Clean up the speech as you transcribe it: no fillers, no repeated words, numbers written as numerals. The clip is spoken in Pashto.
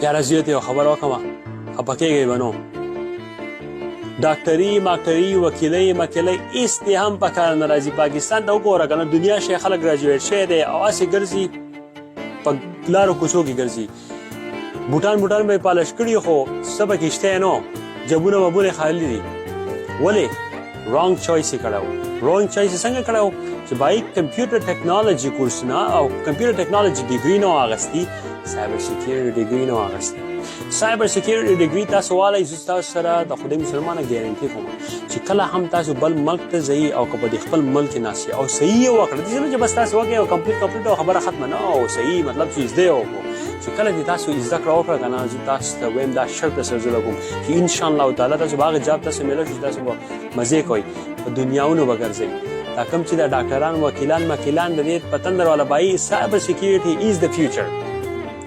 یاره زه ته یو خبره وکړم خفه کېږئ به نو ډاکټري ماکټري وکیلۍ مکیلۍ هېڅ دې هم په کار نه راځي پاکستان ته وګوره که نه دنیا شی خلک ګراجویټ شوی دی او هسې ګرځي په لارو کوڅو کې ګرځي بوټان به یې پالش کړي خو څه پکې شته نو جبونه وبونه خالي دي ولې رانګ چویس یې کړی و رانګ چویس یې څنګه کړی و چې بای کمپیوټر ټیکنالوجي کورسونه او کمپیوټر ټیکنالوجي ډیګري نه و اخیستي سایبر سیکیورټي ډیګري نه و اخیستي سایبر سیکیورټي ډیګري تاسو والی زه ستاسو سره د خدای مسلمانه ګارنټي کوم چې کله هم تاسو بل ملک ته ځئ او که په دې خپل ملک کې ناست او صحیح یې وکړه داسې نه چې بس تاسو وکړئ او کمپلیټ او خبره ختمه نه او صحیح مطلب چې زده یې وکړو چې کله دې تاسو زده کړه وکړه که نه زه تاسو ته وایم دا شرط درسره زه لګوم چې انشاءالله تعالی تاسو به هغه جاب تاسو میله شي چې تاسو به مزې کوئ په دنیاونو به ګرځئ دا کوم چې د ډاکټران وکیلان مکیلان د دې په تندر والا بایي سایبر سیکیورټي از د فیوچر